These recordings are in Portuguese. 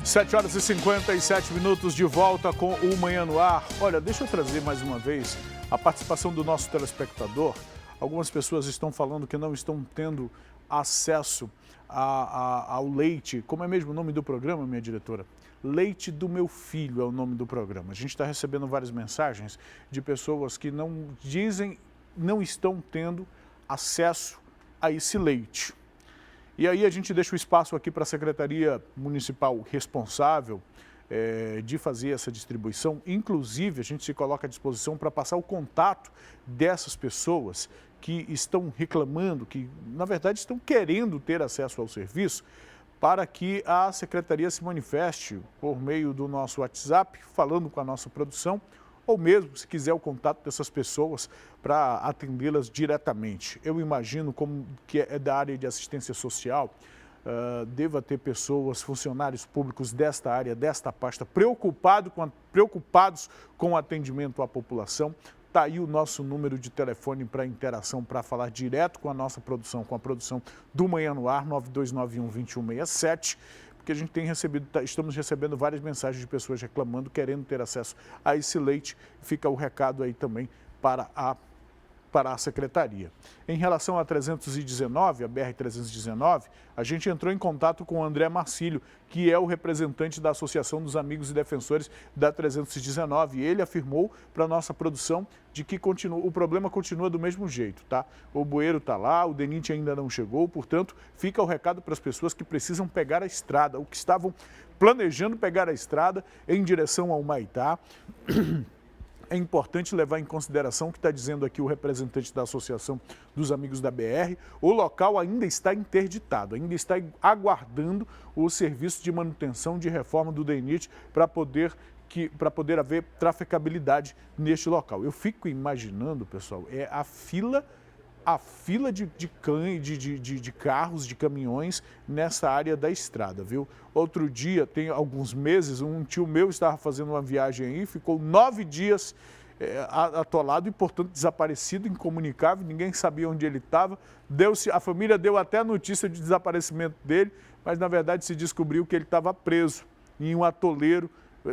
7 horas e 57 minutos de volta com o Manhã no Ar. Olha, deixa eu trazer mais uma vez a participação do nosso telespectador. Algumas pessoas estão falando que não estão tendo acesso ao leite. Como é mesmo o nome do programa, minha diretora? Leite do Meu Filho é o nome do programa. A gente está recebendo várias mensagens de pessoas que não estão tendo acesso a esse leite. E aí a gente deixa o espaço aqui para a Secretaria Municipal responsável de fazer essa distribuição. Inclusive, a gente se coloca à disposição para passar o contato dessas pessoas que estão reclamando, que na verdade estão querendo ter acesso ao serviço, para que a Secretaria se manifeste por meio do nosso WhatsApp, falando com a nossa produção, ou mesmo, se quiser, o contato dessas pessoas para atendê-las diretamente. Eu imagino como que é da área de assistência social, deva ter pessoas, funcionários públicos desta área, desta pasta, preocupados com o atendimento à população. Está aí o nosso número de telefone para interação, para falar direto com a nossa produção, com a produção do Manhã no Ar, 9291-2167. Que a gente tem recebido, estamos recebendo várias mensagens de pessoas reclamando, querendo ter acesso a esse leite. Fica o recado aí também para a Secretaria. Em relação a 319, a BR-319, a gente entrou em contato com o André Marcílio, que é o representante da Associação dos Amigos e Defensores da 319. E ele afirmou para a nossa produção de que o problema continua do mesmo jeito, tá? O bueiro está lá, o DENIT ainda não chegou, portanto, fica o recado para as pessoas que precisam pegar a estrada, ou que estavam planejando pegar a estrada em direção ao Humaitá. É importante levar em consideração o que está dizendo aqui o representante da Associação dos Amigos da BR. O local ainda está interditado, ainda está aguardando o serviço de manutenção de reforma do DENIT para poder haver trafegabilidade neste local. Eu fico imaginando, pessoal, a fila de carros, de caminhões nessa área da estrada, viu? Outro dia, tem alguns meses, um tio meu estava fazendo uma viagem aí, ficou 9 dias atolado e, portanto, desaparecido, incomunicável, ninguém sabia onde ele estava. A família deu até a notícia de desaparecimento dele, mas, na verdade, se descobriu que ele estava preso em um atoleiro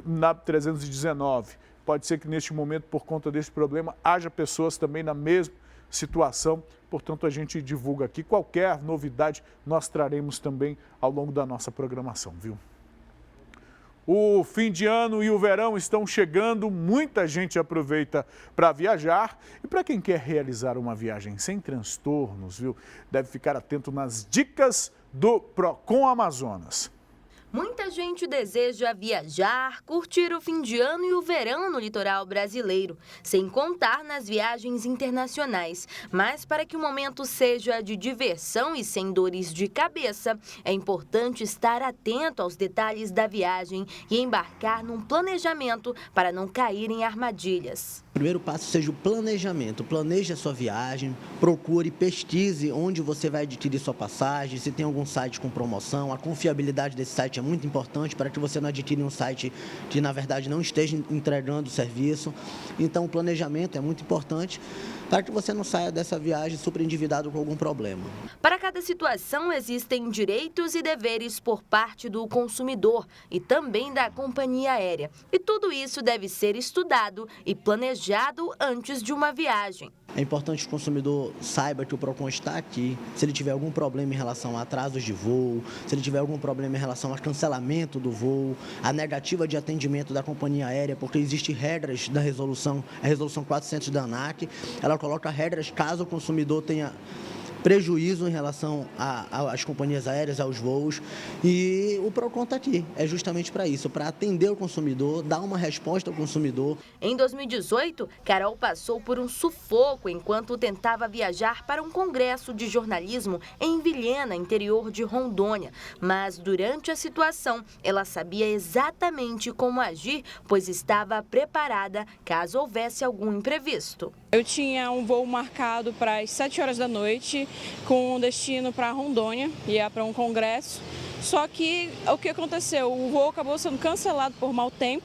na 319. Pode ser que, neste momento, por conta desse problema, haja pessoas também na mesma situação, portanto a gente divulga aqui. Qualquer novidade nós traremos também ao longo da nossa programação, viu? O fim de ano e o verão estão chegando, muita gente aproveita para viajar e para quem quer realizar uma viagem sem transtornos, viu? Deve ficar atento nas dicas do Procon Amazonas. Muita gente deseja viajar, curtir o fim de ano e o verão no litoral brasileiro, sem contar nas viagens internacionais. Mas para que o momento seja de diversão e sem dores de cabeça, é importante estar atento aos detalhes da viagem e embarcar num planejamento para não cair em armadilhas. O primeiro passo seja o planejamento. Planeje a sua viagem, procure, pesquise onde você vai adquirir sua passagem, se tem algum site com promoção. A confiabilidade desse site é muito importante para que você não adquire um site que, na verdade, não esteja entregando o serviço. Então, o planejamento é muito importante para que você não saia dessa viagem super endividado com algum problema. Para cada situação, existem direitos e deveres por parte do consumidor e também da companhia aérea. E tudo isso deve ser estudado e planejado antes de uma viagem. É importante que o consumidor saiba que o Procon está aqui. Se ele tiver algum problema em relação a atrasos de voo, se ele tiver algum problema em relação a cancelamento do voo, a negativa de atendimento da companhia aérea, porque existem regras da resolução, a resolução 400 da ANAC, ela coloca regras caso o consumidor tenha prejuízo em relação às companhias aéreas, aos voos, e o Procon está aqui, é justamente para isso, para atender o consumidor, dar uma resposta ao consumidor. Em 2018, Carol passou por um sufoco enquanto tentava viajar para um congresso de jornalismo em Vilhena, interior de Rondônia, mas durante a situação, ela sabia exatamente como agir, pois estava preparada caso houvesse algum imprevisto. Eu tinha um voo marcado para as 7 horas da noite, com destino para Rondônia, ia para um congresso. Só que o que aconteceu? O voo acabou sendo cancelado por mau tempo.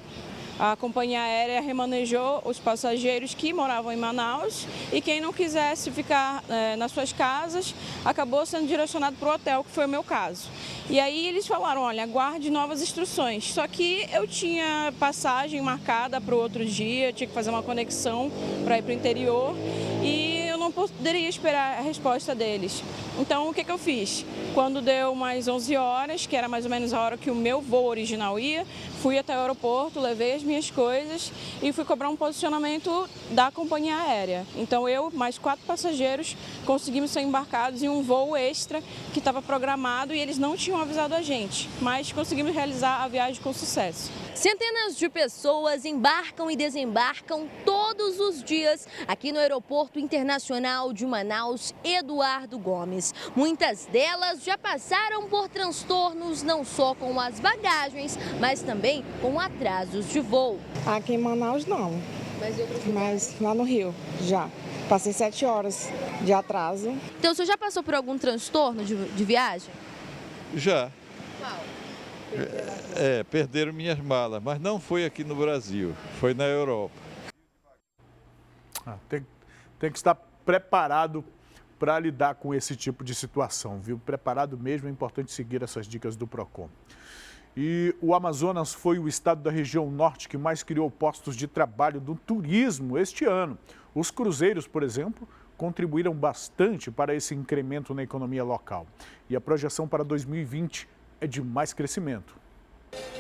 A companhia aérea remanejou os passageiros que moravam em Manaus e quem não quisesse ficar nas suas casas acabou sendo direcionado para o hotel, que foi o meu caso. E aí eles falaram, olha, aguarde novas instruções. Só que eu tinha passagem marcada para o outro dia, tinha que fazer uma conexão para ir para o interior e eu não poderia esperar a resposta deles. Então, o que eu fiz? Quando deu mais 11 horas, que era mais ou menos a hora que o meu voo original ia, fui até o aeroporto, levei as minhas coisas e fui cobrar um posicionamento da companhia aérea. Então, eu, mais 4 passageiros, conseguimos ser embarcados em um voo extra que estava programado e eles não tinham avisado a gente, mas conseguimos realizar a viagem com sucesso. Centenas de pessoas embarcam e desembarcam todos os dias aqui no Aeroporto Internacional de Manaus, Eduardo Gomes. Muitas delas já passaram por transtornos não só com as bagagens, mas também com atrasos de voo. Aqui em Manaus não, mas lá no Rio já. Passei 7 horas de atraso. Então, você já passou por algum transtorno de viagem? Já. Qual? Perderam minhas malas, mas não foi aqui no Brasil, foi na Europa. Tem que estar preparado para lidar com esse tipo de situação, viu? Preparado mesmo, é importante seguir essas dicas do PROCON. E o Amazonas foi o estado da região norte que mais criou postos de trabalho do turismo este ano. Os cruzeiros, por exemplo, contribuíram bastante para esse incremento na economia local. E a projeção para 2020 é de mais crescimento.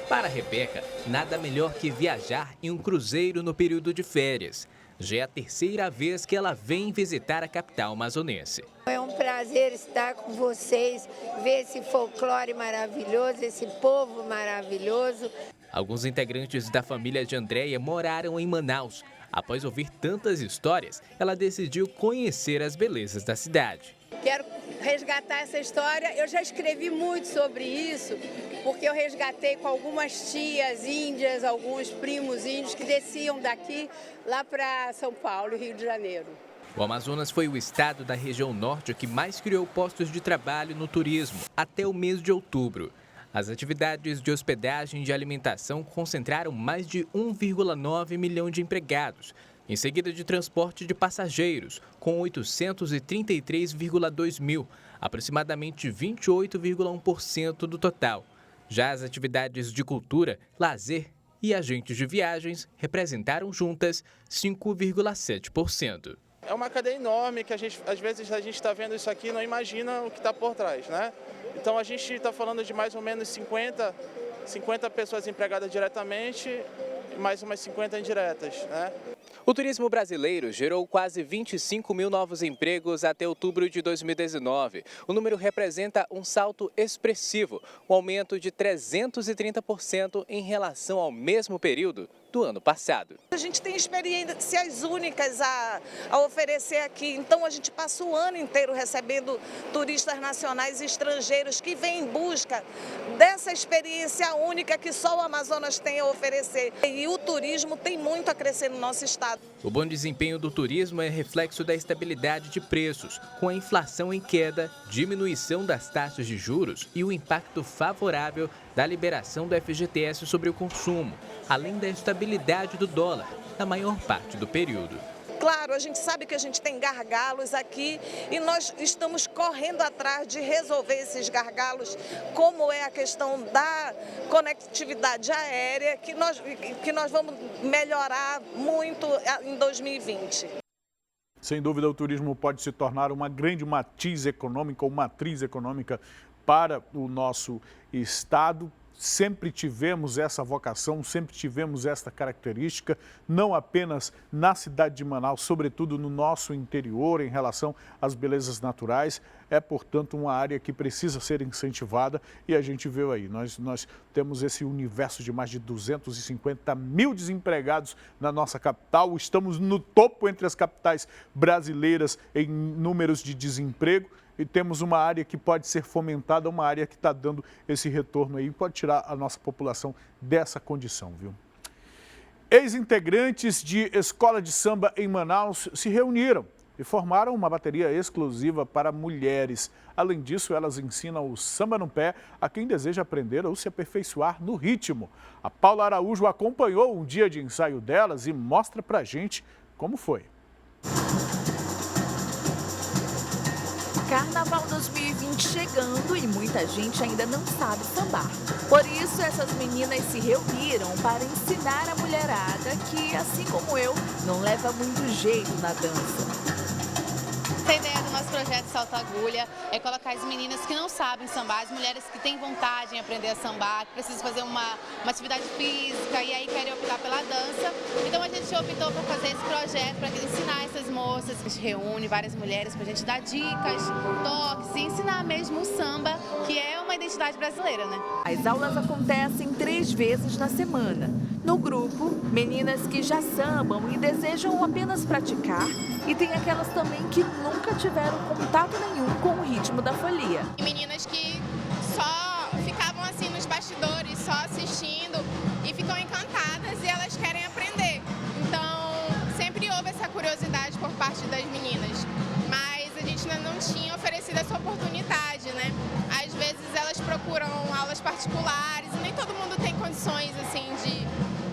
Para a Rebeca, nada melhor que viajar em um cruzeiro no período de férias. Já é a terceira vez que ela vem visitar a capital amazonense. É um prazer estar com vocês, ver esse folclore maravilhoso, esse povo maravilhoso. Alguns integrantes da família de Andréia moraram em Manaus. Após ouvir tantas histórias, ela decidiu conhecer as belezas da cidade. Quero resgatar essa história. Eu já escrevi muito sobre isso, porque eu resgatei com algumas tias índias, alguns primos índios que desciam daqui lá para São Paulo, Rio de Janeiro. O Amazonas foi o estado da região norte que mais criou postos de trabalho no turismo até o mês de outubro. As atividades de hospedagem e de alimentação concentraram mais de 1,9 milhão de empregados, em seguida de transporte de passageiros, com 833,2 mil, aproximadamente 28,1% do total. Já as atividades de cultura, lazer e agentes de viagens representaram juntas 5,7%. É uma cadeia enorme que às vezes a gente está vendo isso aqui e não imagina o que está por trás, né? Então a gente está falando de mais ou menos 50 pessoas empregadas diretamente e mais umas 50 indiretas, né? O turismo brasileiro gerou quase 25 mil novos empregos até outubro de 2019. O número representa um salto expressivo, um aumento de 330% em relação ao mesmo período do ano passado. A gente tem experiências únicas a oferecer aqui, então a gente passa o ano inteiro recebendo turistas nacionais e estrangeiros que vêm em busca dessa experiência única que só o Amazonas tem a oferecer. E o turismo tem muito a crescer no nosso estado. O bom desempenho do turismo é reflexo da estabilidade de preços, com a inflação em queda, diminuição das taxas de juros e o impacto favorável da liberação do FGTS sobre o consumo, além da estabilidade do dólar na maior parte do período. Claro, a gente sabe que a gente tem gargalos aqui e nós estamos correndo atrás de resolver esses gargalos, como é a questão da conectividade aérea, que nós vamos melhorar muito em 2020. Sem dúvida, o turismo pode se tornar uma grande matriz econômica ou matriz econômica para o nosso estado. Sempre tivemos essa vocação, sempre tivemos esta característica, não apenas na cidade de Manaus, sobretudo no nosso interior, em relação às belezas naturais. É, portanto, uma área que precisa ser incentivada e a gente viu aí. Nós temos esse universo de mais de 250 mil desempregados na nossa capital. Estamos no topo entre as capitais brasileiras em números de desemprego. E temos uma área que pode ser fomentada, uma área que está dando esse retorno aí, pode tirar a nossa população dessa condição, viu? Ex-integrantes de escola de samba em Manaus se reuniram e formaram uma bateria exclusiva para mulheres. Além disso, elas ensinam o samba no pé a quem deseja aprender ou se aperfeiçoar no ritmo. A Paula Araújo acompanhou um dia de ensaio delas e mostra pra gente como foi. Carnaval 2020 chegando e muita gente ainda não sabe sambar. Por isso, essas meninas se reuniram para ensinar a mulherada que, assim como eu, não leva muito jeito na dança. A ideia do nosso projeto Salto Agulha é colocar as meninas que não sabem sambar, as mulheres que têm vontade em aprender a sambar, que precisam fazer uma atividade física e aí querem optar pela dança. Então a gente optou por fazer esse projeto para ensinar essas moças. A gente reúne várias mulheres para a gente dar dicas, toques e ensinar mesmo o samba, que é uma identidade brasileira, né? As aulas acontecem 3 vezes na semana. No grupo, meninas que já sambam e desejam apenas praticar, e tem aquelas também que nunca tiveram contato nenhum com o ritmo da folia. E meninas que só ficavam assim nos bastidores, só assistindo e ficam encantadas e elas querem aprender. Então, sempre houve essa curiosidade por parte das meninas, mas a gente ainda não tinha oferecido essa oportunidade, né? Às vezes elas procuram aulas particulares e nem todo mundo tem condições assim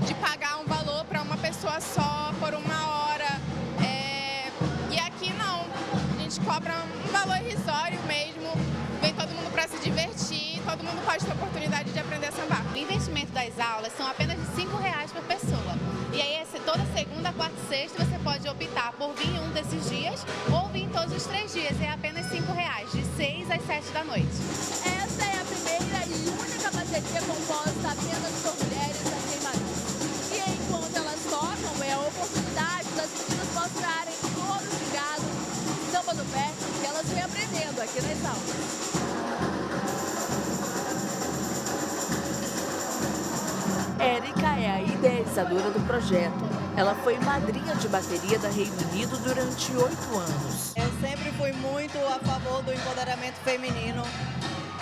de pagar um valor para uma pessoa só por uma hora. E aqui não, a gente cobra um valor irrisório mesmo, vem todo mundo para se divertir, todo mundo pode ter a oportunidade de aprender a sambar. O investimento das aulas são apenas de R$ 5 por pessoa. E aí, toda segunda, quarta e sexta, você pode optar por vir um desses dias ou vir todos os 3 dias. É apenas R$ 5, de 6 às 7 da noite. Essa é a primeira e única bateria composta apenas por mulheres aqui em Manaus. E enquanto elas tocam, é a oportunidade das meninas mostrarem todo o gado, samba no pé, que elas vêm aprendendo aqui nas aulas. Érica é a idealizadora do projeto. Ela foi madrinha de bateria da Reino Unido durante 8 anos. Eu sempre fui muito a favor do empoderamento feminino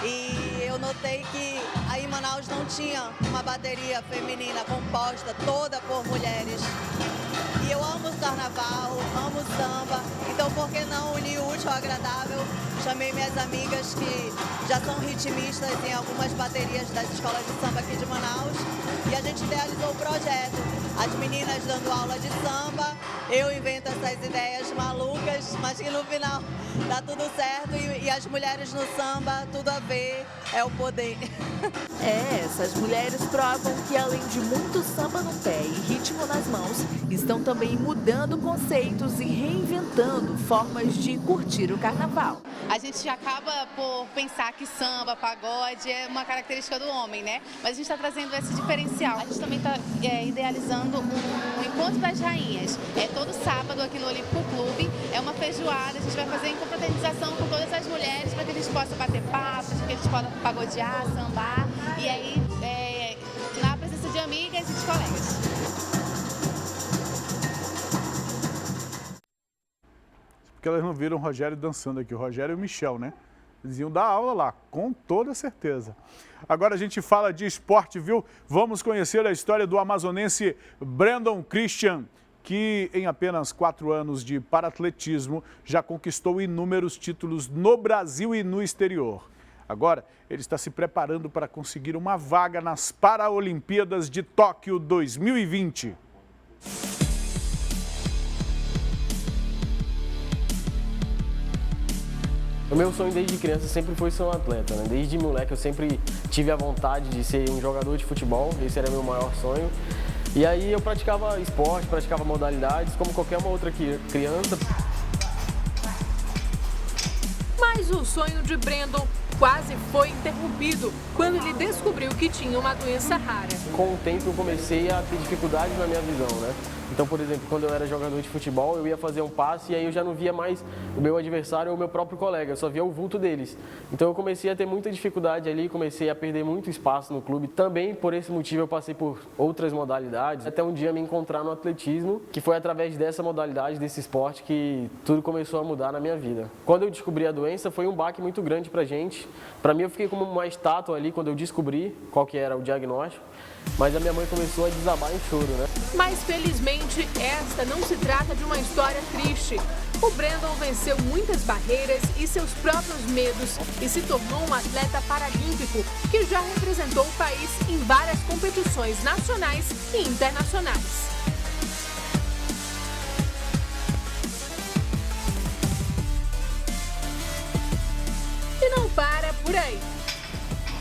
e eu notei que aí em Manaus não tinha uma bateria feminina composta toda por mulheres. E eu amo o carnaval, amo o samba, então por que não unir o útil ao agradável? Chamei minhas amigas que já são ritmistas em algumas baterias das escolas de samba aqui de Manaus e a gente idealizou o projeto. As meninas dando aula de samba, eu invento essas ideias malucas, mas que no final dá tudo certo e as mulheres no samba, tudo a ver, é o poder. Essas mulheres provam que além de muito samba no pé e ritmo nas mãos, estão também mudando conceitos e reinventando formas de curtir o carnaval. A gente acaba por pensar que samba, pagode é uma característica do homem, né? Mas a gente está trazendo esse diferencial. A gente também está idealizando um encontro das rainhas. É todo sábado aqui no Olímpico Clube. É uma feijoada. A gente vai fazer em confraternização com todas as mulheres para que a gente possa bater papo, para que a gente possa pagodear, sambar. E aí, na presença de amigas e de colegas. Porque elas não viram o Rogério dançando aqui, o Rogério e o Michel, né? Eles iam dar aula lá, com toda certeza. Agora a gente fala de esporte, viu? Vamos conhecer a história do amazonense Brandon Christian, que em apenas 4 anos de paratletismo já conquistou inúmeros títulos no Brasil e no exterior. Agora, ele está se preparando para conseguir uma vaga nas Paralimpíadas de Tóquio 2020. O meu sonho desde criança sempre foi ser um atleta, né? Desde moleque eu sempre tive a vontade de ser um jogador de futebol, esse era meu maior sonho. E aí eu praticava esporte, praticava modalidades como qualquer uma outra criança. Mas o sonho de Brandon quase foi interrompido quando ele descobriu que tinha uma doença rara. Com o tempo eu comecei a ter dificuldades na minha visão, né? Então, por exemplo, quando eu era jogador de futebol, eu ia fazer um passe e aí eu já não via mais o meu adversário ou o meu próprio colega, eu só via o vulto deles. Então eu comecei a ter muita dificuldade ali, comecei a perder muito espaço no clube. Também por esse motivo eu passei por outras modalidades, até um dia me encontrar no atletismo, que foi através dessa modalidade, desse esporte, que tudo começou a mudar na minha vida. Quando eu descobri a doença, foi um baque muito grande pra gente. Pra mim eu fiquei como uma estátua ali quando eu descobri qual que era o diagnóstico. Mas a minha mãe começou a desabar em choro, né? Mas felizmente esta não se trata de uma história triste. O Brandon venceu muitas barreiras e seus próprios medos e se tornou um atleta paralímpico que já representou o país em várias competições nacionais e internacionais. E não para por aí.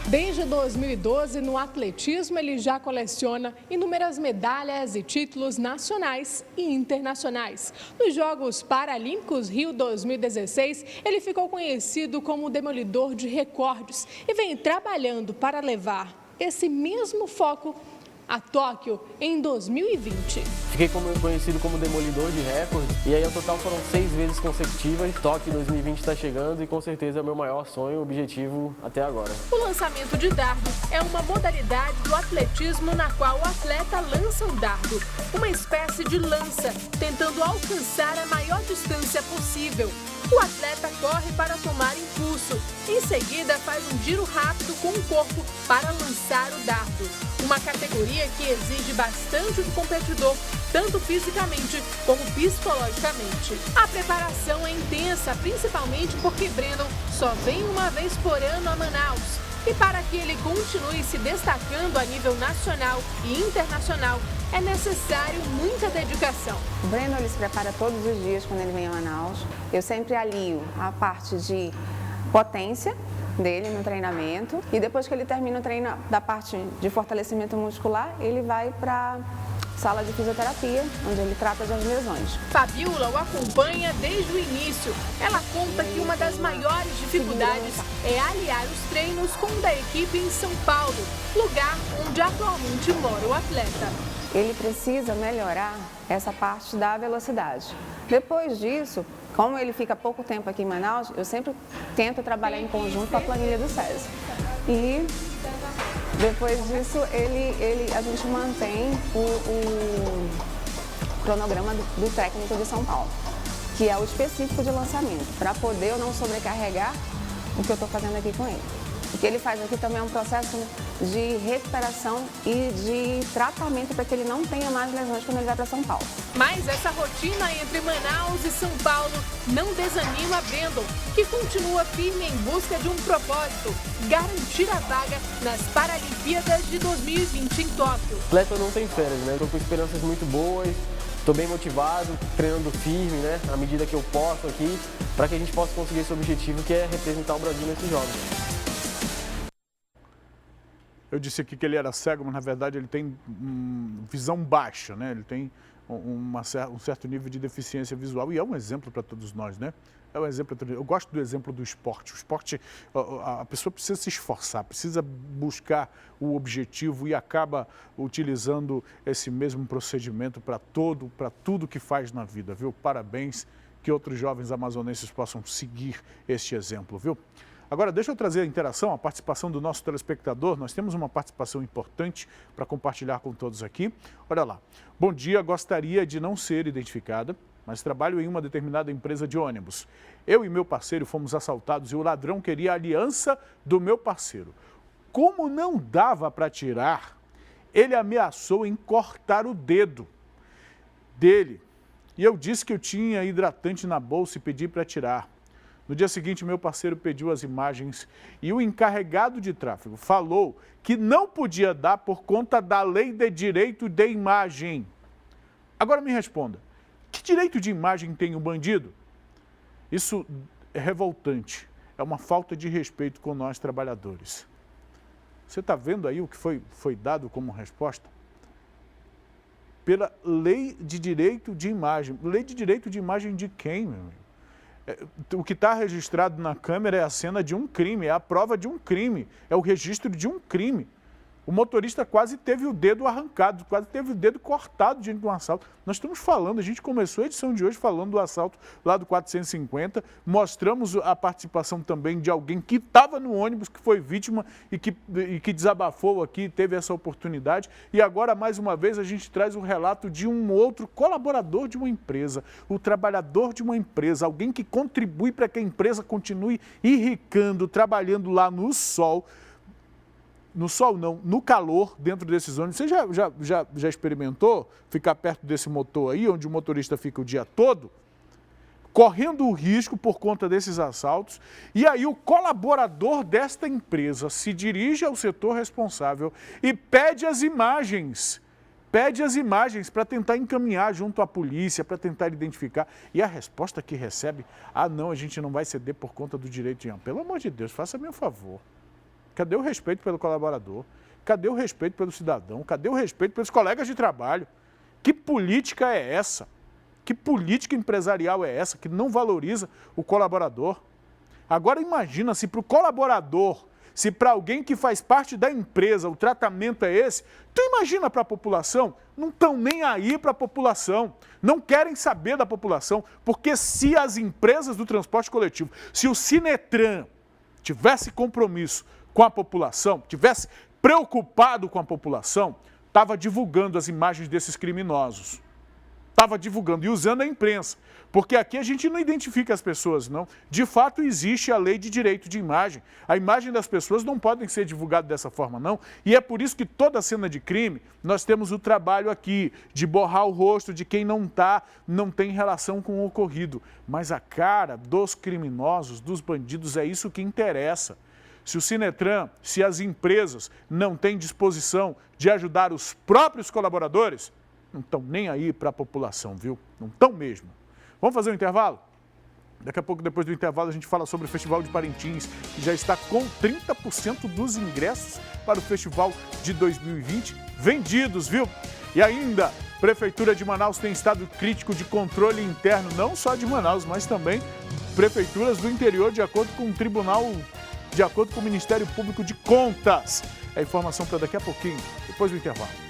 Desde 2012, no atletismo, ele já coleciona inúmeras medalhas e títulos nacionais e internacionais. Nos Jogos Paralímpicos Rio 2016, ele ficou conhecido como o demolidor de recordes e vem trabalhando para levar esse mesmo foco a Tóquio em 2020. Fiquei conhecido como demolidor de recordes e aí ao total foram 6 vezes consecutivas. Tóquio 2020 está chegando e com certeza é o meu maior sonho, objetivo até agora. O lançamento de dardo é uma modalidade do atletismo na qual o atleta lança um dardo, uma espécie de lança, tentando alcançar a maior distância possível. O atleta corre para tomar impulso. Em seguida, faz um giro rápido com o corpo para lançar o dardo. Uma categoria que exige bastante do competidor, tanto fisicamente como psicologicamente. A preparação é intensa, principalmente porque Brandon só vem uma vez por ano a Manaus. E para que ele continue se destacando a nível nacional e internacional, é necessário muita dedicação. O Brandon ele se prepara todos os dias quando ele vem a Manaus. Eu sempre alio a parte de potência dele no treinamento e depois que ele termina o treino da parte de fortalecimento muscular, ele vai para sala de fisioterapia, onde ele trata das lesões. Fabiola o acompanha desde o início. Ela conta que uma das maiores dificuldades é aliar os treinos com o da equipe em São Paulo, lugar onde atualmente mora o atleta. Ele precisa melhorar essa parte da velocidade. Depois disso, como ele fica pouco tempo aqui em Manaus, eu sempre tento trabalhar em conjunto com a planilha do SESI. E depois disso, a gente mantém o cronograma do técnico de São Paulo, que é o específico de lançamento, para poder eu não sobrecarregar o que eu estou fazendo aqui com ele. O que ele faz aqui também é um processo de recuperação e de tratamento para que ele não tenha mais lesões quando ele vai para São Paulo. Mas essa rotina entre Manaus e São Paulo não desanima Brandon, que continua firme em busca de um propósito: garantir a vaga nas Paralimpíadas de 2020 em Tóquio. O atleta não tem férias, né? Estou com esperanças muito boas, estou bem motivado, treinando firme, né? À medida que eu posso aqui, para que a gente possa conseguir esse objetivo, que é representar o Brasil nesses Jogos. Eu disse aqui que ele era cego, mas na verdade ele tem visão baixa, né? Ele tem um certo nível de deficiência visual e é um exemplo para todos nós, né? É um exemplo. Eu gosto do exemplo do esporte. O esporte, a pessoa precisa se esforçar, precisa buscar o objetivo e acaba utilizando esse mesmo procedimento para tudo que faz na vida, viu? Parabéns, que outros jovens amazonenses possam seguir este exemplo, viu? Agora, deixa eu trazer a interação, a participação do nosso telespectador. Nós temos uma participação importante para compartilhar com todos aqui. Olha lá. Bom dia, gostaria de não ser identificada, mas trabalho em uma determinada empresa de ônibus. Eu e meu parceiro fomos assaltados e o ladrão queria a aliança do meu parceiro. Como não dava para tirar, ele ameaçou em cortar o dedo dele. E eu disse que eu tinha hidratante na bolsa e pedi para tirar. No dia seguinte, meu parceiro pediu as imagens e o encarregado de tráfego falou que não podia dar por conta da lei de direito de imagem. Agora me responda, que direito de imagem tem o bandido? Isso é revoltante, é uma falta de respeito com nós trabalhadores. Você está vendo aí o que foi dado como resposta? Pela lei de direito de imagem. Lei de direito de imagem de quem, meu amigo? O que está registrado na câmera é a cena de um crime, é a prova de um crime, é o registro de um crime. O motorista quase teve o dedo arrancado, quase teve o dedo cortado diante de um assalto. Nós estamos falando, a gente começou a edição de hoje falando do assalto lá do 450, mostramos a participação também de alguém que estava no ônibus, que foi vítima e que desabafou aqui, teve essa oportunidade. E agora, mais uma vez, a gente traz o relato de um outro colaborador de uma empresa, o trabalhador de uma empresa, alguém que contribui para que a empresa continue enricando, trabalhando lá no sol. No sol não, no calor dentro desses ônibus. Você já experimentou ficar perto desse motor aí, onde o motorista fica o dia todo? correndo o risco por conta desses assaltos, e aí o colaborador desta empresa se dirige ao setor responsável e pede as imagens para tentar encaminhar junto à polícia, para tentar identificar. E a resposta que recebe, não, a gente não vai ceder por conta do direito de... Pelo amor de Deus, faça-me um favor. Cadê o respeito pelo colaborador? Cadê o respeito pelo cidadão? Cadê o respeito pelos colegas de trabalho? Que política é essa? Que política empresarial é essa que não valoriza o colaborador? Agora imagina se para o colaborador, se para alguém que faz parte da empresa o tratamento é esse, tu imagina para a população? Não estão nem aí para a população, não querem saber da população, porque se as empresas do transporte coletivo, se o Sinetran tivesse compromisso com a população, tivesse preocupado com a população, estava divulgando as imagens desses criminosos. Estava divulgando e usando a imprensa, porque aqui a gente não identifica as pessoas, não. De fato, existe a lei de direito de imagem. A imagem das pessoas não podem ser divulgada dessa forma, não. E é por isso que toda cena de crime, nós temos o trabalho aqui de borrar o rosto de quem não tem relação com o ocorrido. Mas a cara dos criminosos, dos bandidos, é isso que interessa. Se o Sinetran, se as empresas não têm disposição de ajudar os próprios colaboradores, não estão nem aí para a população, viu? Não estão mesmo. Vamos fazer um intervalo? Daqui a pouco, depois do intervalo, a gente fala sobre o Festival de Parintins, que já está com 30% dos ingressos para o Festival de 2020 vendidos, viu? E ainda, Prefeitura de Manaus tem estado crítico de controle interno, não só de Manaus, mas também prefeituras do interior, de acordo com o Tribunal, de acordo com o Ministério Público de Contas. É informação para daqui a pouquinho, depois do intervalo.